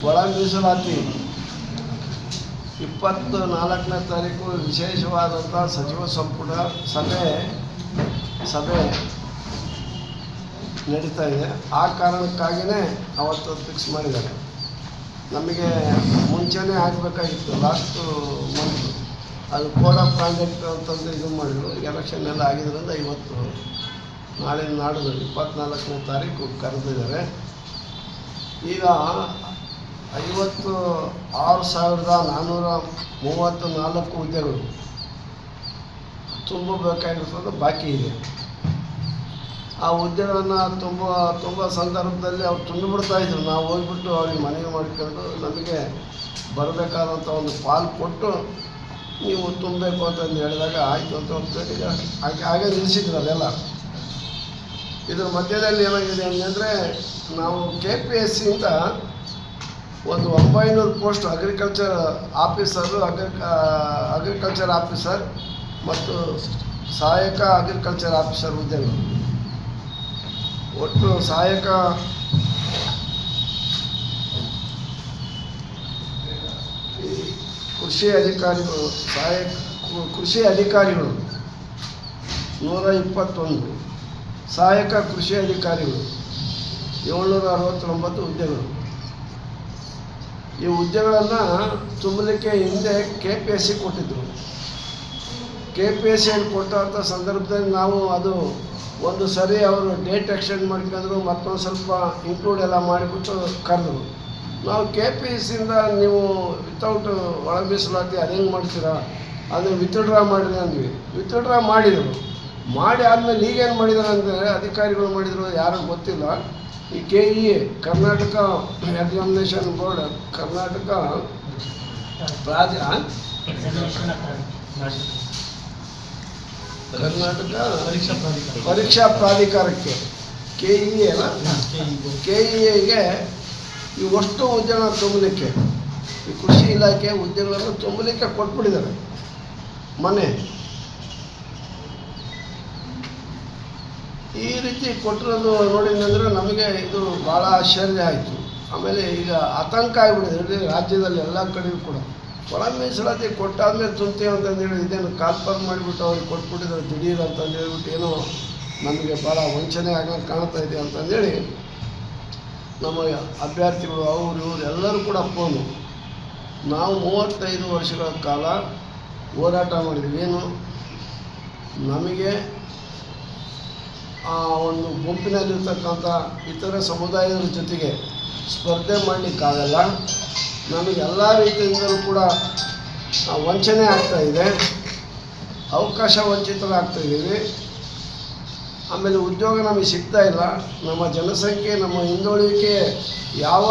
ಒಳ ಮೀಸಲಾತಿ 24ನೇ ತಾರೀಕು ವಿಶೇಷವಾದಂಥ ಸಚಿವ ಸಂಪುಟ ಸಭೆ ನಡೀತಾ ಇದೆ. ಆ ಕಾರಣಕ್ಕಾಗಿಯೇ ಅವತ್ತು ಫಿಕ್ಸ್ ಮಾಡಿದ್ದಾರೆ. ನಮಗೆ ಮುಂಚೆನೇ ಆಗಬೇಕಾಗಿತ್ತು, ಲಾಸ್ಟು ಮಂತ್ ಅದು ಕೋಡ್ ಆಫ್ ಕಾಂಡಕ್ಟ್ ಅಂತಂದು ಇದು ಮಾಡಿದ್ರು. ಎಲೆಕ್ಷನ್ ಎಲ್ಲ ಆಗಿದ್ದರಿಂದ ಇವತ್ತು ನಾಳೆ ನಾಡಿದ್ದು 24ನೇ ತಾರೀಕು ಕರೆದಿದ್ದಾರೆ. ಈಗ 56,434 ಹುದ್ದೆಗಳು ತುಂಬಬೇಕಾಗಿರ್ತದೆ, ಬಾಕಿ ಇದೆ. ಆ ಹುದ್ದೆಗಳನ್ನು ತುಂಬ ಸಂದರ್ಭದಲ್ಲಿ ಅವ್ರು ತುಂಬಿಬಿಡ್ತಾಯಿದ್ರು. ನಾವು ಹೋಗ್ಬಿಟ್ಟು ಅವ್ರಿಗೆ ಮನವಿ ಮಾಡಿಕೊಂಡು ನಮಗೆ ಬರಬೇಕಾದಂಥ ಒಂದು ಪಾಲು ಕೊಟ್ಟು ನೀವು ತುಂಬಬೇಕು ಅಂತಂದು ಹೇಳಿದಾಗ ಆಯಿತು ಅಂತ ಹೋಗ್ತಾರೆ. ಹಾಗೆ ನಿಲ್ಲಿಸಿದ್ರು ಅದೆಲ್ಲ. ಇದರ ಮಧ್ಯದಲ್ಲಿ ಏನಾಗಿದೆ ಅಂದರೆ, ನಾವು KPSCಯಿಂದ ಒಂದು 900 ಪೋಸ್ಟ್ ಅಗ್ರಿಕಲ್ಚರ್ ಆಫೀಸರ್ ಮತ್ತು ಸಹಾಯಕ ಅಗ್ರಿಕಲ್ಚರ್ ಆಫೀಸರ್ ಹುದ್ದೆಗಳು, ಒಟ್ಟು ಸಹಾಯಕ ಕೃಷಿ ಅಧಿಕಾರಿಗಳು 121, ಸಹಾಯಕ ಕೃಷಿ ಅಧಿಕಾರಿಗಳು 769 ಹುದ್ದೆಗಳು. ಈ ಹುದ್ದೆಗಳನ್ನು ತುಂಬಲಿಕ್ಕೆ ಹಿಂದೆ KPSC ಕೊಟ್ಟಿದ್ದರು. KPSCಯಲ್ಲಿ ಕೊಟ್ಟಂಥ ಸಂದರ್ಭದಲ್ಲಿ ನಾವು ಅದು ಒಂದು ಸರಿ ಅವರು ಡೇಟ್ ಎಕ್ಸ್ಟೆಂಡ್ ಮಾಡ್ಕೊಂಡ್ರು, ಮತ್ತೊಂದು ಸ್ವಲ್ಪ ಇನ್ಕ್ಲೂಡ್ ಎಲ್ಲ ಮಾಡಿಬಿಟ್ಟು ಕರೆದ್ರು. ನಾವು KPSCಯಿಂದ ನೀವು ವಿತೌಟ್ ಒಳ ಮೀಸಲಾತಿ ಅದು ಹೆಂಗೆ ಮಾಡ್ತೀರಾ, ಅದನ್ನು ವಿತ್ಡ್ರಾ ಮಾಡಿರಿ ಅಂದ್ವಿ. ವಿತ್ಡ್ರಾ ಮಾಡಿದರು. ಮಾಡಿ ಆದಮೇಲೆ ಈಗೇನು ಮಾಡಿದ್ದಾರೆ ಅಂದರೆ, ಅಧಿಕಾರಿಗಳು ಮಾಡಿದರು ಯಾರೂ ಗೊತ್ತಿಲ್ಲ. ಈ KEA Karnataka examination board, Karnataka ಪರೀಕ್ಷಾ ಪ್ರಾಧಿಕಾರಕ್ಕೆ KEAಗೆ ಇವಷ್ಟು ಹುದ್ದೆಗಳನ್ನು ತುಂಬಲಿಕ್ಕೆ, ಈ ಕೃಷಿ ಇಲಾಖೆ ಹುದ್ದೆಗಳನ್ನು ತುಂಬಲಿಕ್ಕೆ ಕೊಟ್ಬಿಟ್ಟಿದ್ದಾರೆ. ಮೊನ್ನೆ ಈ ರೀತಿ ಕೊಟ್ಟಿರೋದು ನೋಡಿದಂದರೆ ನಮಗೆ ಇದು ಭಾಳ ಆಶ್ಚರ್ಯ ಆಯಿತು. ಆಮೇಲೆ ಈಗ ಆತಂಕ ಆಗಿಬಿಟ್ಟಿದೆ ರಾಜ್ಯದಲ್ಲಿ ಎಲ್ಲ ಕಡೆಯೂ ಕೂಡ. ಒಳ ಮೀಸಲಾತಿ ಕೊಟ್ಟಾದ್ಮೇಲೆ ತುಂಬ್ತೀವಿ ಅಂತಂದೇಳಿ ಇದೇನು ಕಾಲ್ಫರ್ ಮಾಡಿಬಿಟ್ಟು ಅವ್ರಿಗೆ ಕೊಟ್ಬಿಟ್ಟಿದ್ದಾರೆ ದಿಢೀರ್ ಅಂತಂದು ಹೇಳ್ಬಿಟ್ಟು ಏನೋ ನಮಗೆ ಭಾಳ ವಂಚನೆ ಆಗೋದು ಕಾಣ್ತಾ ಇದೆ ಅಂತಂದೇಳಿ ನಮ್ಮ ಅಭ್ಯರ್ಥಿಗಳು ಇವರು ಎಲ್ಲರೂ ಕೂಡ ಫೋನು. ನಾವು 35 ವರ್ಷಗಳ ಕಾಲ ಹೋರಾಟ ಮಾಡಿದ್ವಿ. ಏನು, ನಮಗೆ ಒಂದು ಗುಂಪಿನಲ್ಲಿರ್ತಕ್ಕಂಥ ಇತರ ಸಮುದಾಯದ ಜೊತೆಗೆ ಸ್ಪರ್ಧೆ ಮಾಡಲಿಕ್ಕಾಗಲ್ಲ. ನಮಗೆ ಎಲ್ಲ ರೀತಿಯಿಂದಲೂ ಕೂಡ ವಂಚನೆ ಆಗ್ತಾಯಿದೆ, ಅವಕಾಶ ವಂಚಿತರಾಗ್ತಾಯಿದ್ದೀವಿ. ಆಮೇಲೆ ಉದ್ಯೋಗ ನಮಗೆ ಸಿಗ್ತಾ ಇಲ್ಲ. ನಮ್ಮ ಜನಸಂಖ್ಯೆ, ನಮ್ಮ ಹಿಂದುಳಿಕೆ ಯಾವ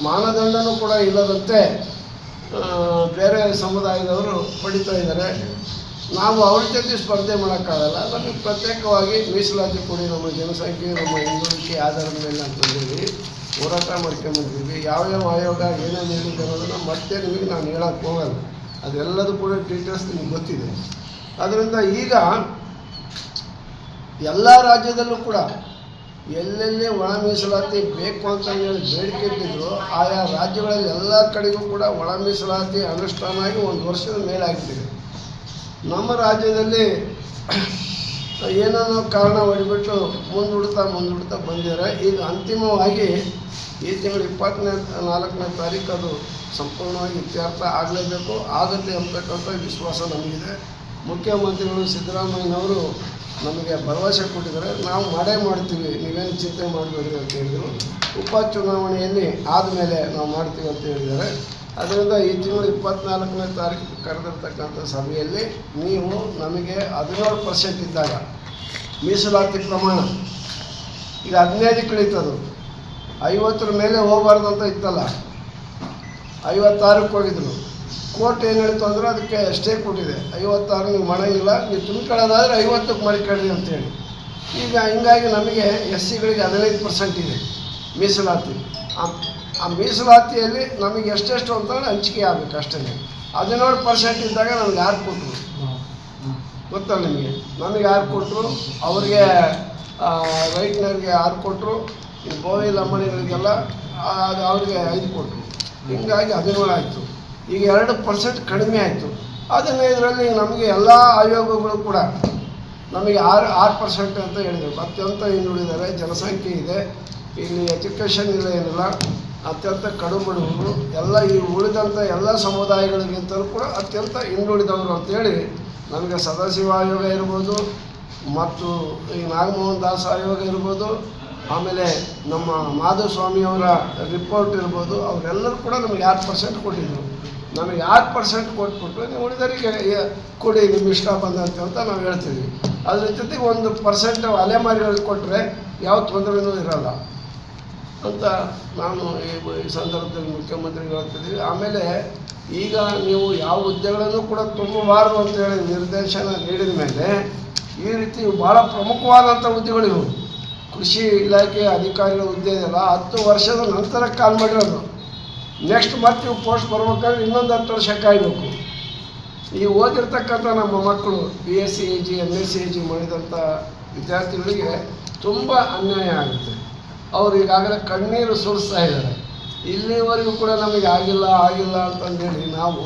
ಮಾನದಂಡನೂ ಕೂಡ ಇಲ್ಲದಂತೆ ಬೇರೆ ಸಮುದಾಯದವರು ಪಡಿತಾ ಇದ್ದಾರೆ. ನಾವು ಅವ್ರ ಜೊತೆ ಸ್ಪರ್ಧೆ ಮಾಡೋಕ್ಕಾಗಲ್ಲ. ನಮಗೆ ಪ್ರತ್ಯೇಕವಾಗಿ ಮೀಸಲಾತಿ ಕೊಡಿ, ನಮ್ಮ ಜನಸಂಖ್ಯೆ ನಮ್ಮ ಹಿಂದುಳಿಕೆ ಆಧಾರದ ಮೇಲೆ ಅಂತಂದೇಳಿ ಹೋರಾಟ ಮಾಡ್ಕೊಂಬಂದಿದ್ದೀವಿ. ಯಾವ್ಯಾವ ಆಯೋಗ ಏನೇನು ಹೇಳಿದೆ ಅನ್ನೋದನ್ನು ಮತ್ತೆ ನಿಮಗೆ ನಾನು ಹೇಳೋಕ್ಕೆ ಹೋಗಲ್ಲ. ಅದೆಲ್ಲದೂ ಕೂಡ ಡೀಟೇಲ್ಸ್ ನಿಮಗೆ ಗೊತ್ತಿದೆ. ಅದರಿಂದ ಈಗ ಎಲ್ಲ ರಾಜ್ಯದಲ್ಲೂ ಕೂಡ ಎಲ್ಲೆಲ್ಲಿ ಒಳ ಮೀಸಲಾತಿ ಬೇಕು ಅಂತ ಹೇಳಿ ಬೇಡಿಕೆ ಇಟ್ಟಿದ್ರು, ಆಯಾ ರಾಜ್ಯಗಳಲ್ಲಿ ಎಲ್ಲ ಕಡೆಗೂ ಕೂಡ ಒಳ ಮೀಸಲಾತಿ ಅನುಷ್ಠಾನ ಆಗಿ 1 ವರ್ಷದ ಮೇಲೆ ಆಗ್ತಿದೆ. ನಮ್ಮ ರಾಜ್ಯದಲ್ಲಿ ಏನೇನೋ ಕಾರಣ ಹೊಡಿಬಿಟ್ಟು ಮುಂದೂಡ್ತಾ ಬಂದಿದ್ದಾರೆ. ಈಗ ಅಂತಿಮವಾಗಿ ಈ ತಿಂಗಳು 24ನೇ ತಾರೀಕು ಅದು ಸಂಪೂರ್ಣವಾಗಿ ಇತ್ಯರ್ಥ ಆಗಲೇಬೇಕು, ಆಗುತ್ತೆ ಅಂತಕ್ಕಂಥ ವಿಶ್ವಾಸ ನಮಗಿದೆ. ಮುಖ್ಯಮಂತ್ರಿಗಳು ಸಿದ್ದರಾಮಯ್ಯನವರು ನಮಗೆ ಭರವಸೆ ಕೊಟ್ಟಿದ್ದಾರೆ, ನಾವು ಮಾಡೇ ಮಾಡ್ತೀವಿ, ನೀವೇನು ಚಿಂತೆ ಮಾಡಬೇಡಿ ಅಂತ ಹೇಳಿದರು. ಉಪಚುನಾವಣೆಯಲ್ಲಿ ಆದಮೇಲೆ ನಾವು ಮಾಡ್ತೀವಿ ಅಂತ ಹೇಳಿದ್ದಾರೆ. ಅದರಿಂದ ಈ ತಿಂಗಳು 24ನೇ ತಾರೀಕು ಕರೆದಿರ್ತಕ್ಕಂಥ ಸಭೆಯಲ್ಲಿ ನೀವು ನಮಗೆ 17% ಇದ್ದಾಗ ಮೀಸಲಾತಿ ಪ್ರಮಾಣ ಈಗ 15 ಇಳಿತದು, 50 ಮೇಲೆ ಹೋಗಬಾರ್ದು ಅಂತ ಇತ್ತಲ್ಲ, 56ಕ್ಕೆ ಹೋಗಿದ್ರು. ಕೋರ್ಟ್ ಏನು ಹೇಳಿತು ಅಂದರೆ ಅದಕ್ಕೆ ಸ್ಟೇ ಕೊಟ್ಟಿದೆ. 56 ನೀವು ಮಾಡೋಂಗಿಲ್ಲ, ನೀವು ತುಂಬಿಕೊಳ್ಳೋದಾದರೆ 50ಕ್ಕೆ ಮಾಡಿಕೊಳ್ಳಿ ಅಂತೇಳಿ. ಈಗ ಹಿಂಗಾಗಿ ನಮಗೆ SCಗಳಿಗೆ 15% ಇದೆ ಮೀಸಲಾತಿ. ಆ ಮೀಸಲಾತಿಯಲ್ಲಿ ನಮಗೆ ಎಷ್ಟೆಷ್ಟು ಅಂತಂದರೆ ಹಂಚಿಕೆ ಆಗಬೇಕು ಅಷ್ಟೇ. 17% ಇದ್ದಾಗ ನಮ್ಗೆ ಯಾರು ಕೊಟ್ಟರು ಗೊತ್ತಲ್ಲ ನಿಮಗೆ, ನಮಗೆ ಯಾರು ಕೊಟ್ಟರು, ಅವ್ರಿಗೆ ರೈಟ್ನವ್ರಿಗೆ 6 ಕೊಟ್ಟರು, ಗೋವಿ ಲಂಬಣಿಗಳಿಗೆಲ್ಲ ಅವ್ರಿಗೆ 5 ಕೊಟ್ಟರು. ಹೀಗಾಗಿ 17 ಆಯಿತು. ಈಗ 2% ಕಡಿಮೆ ಆಯಿತು. 15ರಲ್ಲಿ ನಮಗೆ ಎಲ್ಲ ಆಯೋಗಗಳು ಕೂಡ ನಮಗೆ 6% ಅಂತ ಹೇಳಿದರು. ಅತ್ಯಂತ ಹಿಂದುಳಿದರೆ ಜನಸಂಖ್ಯೆ ಇದೆ, ಇಲ್ಲಿ ಎಜುಕೇಷನ್ ಇಲ್ಲ, ಏನಿಲ್ಲ, ಅತ್ಯಂತ ಕಡುಬಡವರು ಎಲ್ಲ ಈ ಉಳಿದಂಥ ಎಲ್ಲ ಸಮುದಾಯಗಳಿಗಿಂತಲೂ ಕೂಡ ಅತ್ಯಂತ ಹಿಂದುಳಿದವರು ಅಂತೇಳಿ ನಮಗೆ ಸದಾಶಿವ ಆಯೋಗ ಇರ್ಬೋದು, ಮತ್ತು ಈ ನಾಗಮೋಹನ್ ದಾಸ್ ಆಯೋಗ ಇರ್ಬೋದು, ಆಮೇಲೆ ನಮ್ಮ ಮಾಧುಸ್ವಾಮಿಯವರ ರಿಪೋರ್ಟ್ ಇರ್ಬೋದು, ಅವರೆಲ್ಲರೂ ಕೂಡ ನಮಗೆ 6% ಕೊಟ್ಟಿದ್ದರು. ನಮಗೆ 6% ಕೊಟ್ಬಿಟ್ಟು ನೀವು ಉಳಿದರಿಗೆ ಕೊಡಿ ನಿಮ್ಮ ಇಷ್ಟ ಬಂದಂತೆ ಅಂತ ನಾವು ಹೇಳ್ತೀವಿ. ಅದ್ರ ಜೊತೆಗೆ 1% ಅಲೆಮಾರಿಗಳಿಗೆ ಕೊಟ್ಟರೆ ಯಾವ ತೊಂದರೆನೂ ಇರಲ್ಲ ಅಂತ ನಾನು ಈ ಸಂದರ್ಭದಲ್ಲಿ ಮುಖ್ಯಮಂತ್ರಿಗೆ ಹೇಳ್ತಿದ್ದೀವಿ. ಆಮೇಲೆ ಈಗ ನೀವು ಯಾವ ಹುದ್ದೆಗಳನ್ನು ಕೂಡ ತುಂಬಬಾರದು ಅಂತೇಳಿ ನಿರ್ದೇಶನ ನೀಡಿದ ಮೇಲೆ ಈ ರೀತಿ ಭಾಳ ಪ್ರಮುಖವಾದಂಥ ಹುದ್ದೆಗಳಿವು. ಕೃಷಿ ಇಲಾಖೆ ಅಧಿಕಾರಿಗಳ ಹುದ್ದೆ ಇದೆಯಲ್ಲ, 10 ವರ್ಷದ ನಂತರ ಕಾಲ್ ಮಾಡಿರೋದು. ನೆಕ್ಸ್ಟ್ ಮತ್ತೆ ಇವು ಪೋಸ್ಟ್ ಬರ್ಬೇಕಾದ್ರೆ ಇನ್ನೊಂದು 10 ವರ್ಷ ಕಾಯಬೇಕು. ಈ ಓದಿರ್ತಕ್ಕಂಥ ನಮ್ಮ ಮಕ್ಕಳು BSc AG MSc AG ಮಾಡಿದಂಥ ವಿದ್ಯಾರ್ಥಿಗಳಿಗೆ ತುಂಬ ಅನ್ಯಾಯ ಆಗುತ್ತೆ. ಅವರು ಈಗಾಗಲೇ ಕಣ್ಣೀರು ಸುರಿಸ್ತಾ ಇದ್ದಾರೆ. ಇಲ್ಲಿವರೆಗೂ ಕೂಡ ನಮಗೆ ಆಗಿಲ್ಲ ಅಂತಂದೇಳಿ ನಾವು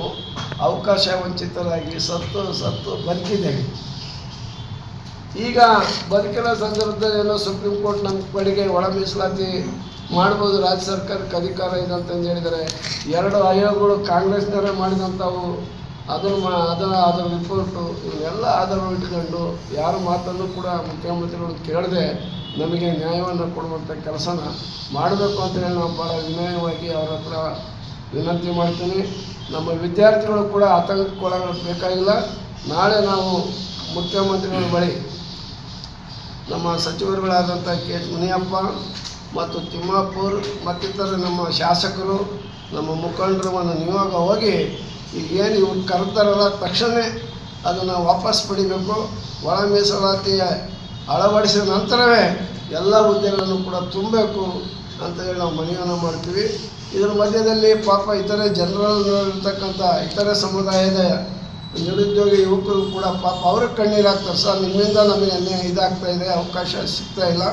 ಅವಕಾಶ ವಂಚಿತರಾಗಿ ಸತ್ತು ಬದುಕಿದ್ದೇವೆ. ಈಗ ಬದುಕಿನ ಸಂದರ್ಭದಲ್ಲಿ ಏನೋ ಸುಪ್ರೀಂ ಕೋರ್ಟ್ ನಮ್ಮ ಕಡೆಗೆ ಒಳ ಮೀಸಲಾತಿ ಮಾಡ್ಬೋದು, ರಾಜ್ಯ ಸರ್ಕಾರಕ್ಕೆ ಅಧಿಕಾರ ಇದೆ ಅಂತಂದು ಹೇಳಿದರೆ 2 ಆಯೋಗಗಳು ಕಾಂಗ್ರೆಸ್ನವರೇ ಮಾಡಿದಂಥವು. ಅದರ ರಿಪೋರ್ಟು ಇವನ್ನೆಲ್ಲ ಆಧಾರ ಇಟ್ಕೊಂಡು ಯಾರ ಮಾತನ್ನು ಕೂಡ ಮುಖ್ಯಮಂತ್ರಿಗಳು ಕೇಳದೆ ನಮಗೆ ನ್ಯಾಯವನ್ನು ಕೊಡುವಂಥ ಕೆಲಸನ ಮಾಡಬೇಕು ಅಂತೇಳಿ ನಾವು ಭಾಳ ವಿನಯವಾಗಿ ಅವರ ಹತ್ರ ವಿನಂತಿ ಮಾಡ್ತೀನಿ. ನಮ್ಮ ವಿದ್ಯಾರ್ಥಿಗಳು ಕೂಡ ಆತಂಕಕ್ಕೊಳಗಾಗಬೇಕಾಗಿಲ್ಲ. ನಾಳೆ ನಾವು ಮುಖ್ಯಮಂತ್ರಿಗಳ ಬಳಿ ನಮ್ಮ ಸಚಿವರುಗಳಾದಂಥ KH ಮುನಿಯಪ್ಪ ಮತ್ತು ತಿಮ್ಮಾಪುರ್ ಮತ್ತಿತರ ನಮ್ಮ ಶಾಸಕರು, ನಮ್ಮ ಮುಖಂಡರನ್ನು ನಿಯೋಗ ಹೋಗಿ ಈಗೇನು ಇವ್ರು ಕರೆತಾರಲ್ಲ ತಕ್ಷಣ ಅದನ್ನು ವಾಪಸ್ ಪಡಿಬೇಕು. ಒಳ ಮೀಸಲಾತಿ ಅಳವಡಿಸಿದ ನಂತರವೇ ಎಲ್ಲ ಹುದ್ದೆಗಳನ್ನು ಕೂಡ ತುಂಬಬೇಕು ಅಂತ ಹೇಳಿ ನಾವು ಮನವಿಯನ್ನು ಮಾಡ್ತೀವಿ. ಇದರ ಮಧ್ಯದಲ್ಲಿ ಪಾಪ ಇತರೆ ಜನರಲ್ಲಿರ್ತಕ್ಕಂಥ ಇತರೆ ಸಮುದಾಯದ ನಿರುದ್ಯೋಗಿ ಯುವಕರು ಕೂಡ ಪಾಪ ಅವ್ರಿಗೆ ಕಣ್ಣೀರಾಗ್ತಾರೆ. ಸರ್, ನಿಮ್ಮಿಂದ ನಮಗೆ ಇದಾಗ್ತಾಯಿದೆ, ಅವಕಾಶ ಸಿಗ್ತಾಯಿಲ್ಲ,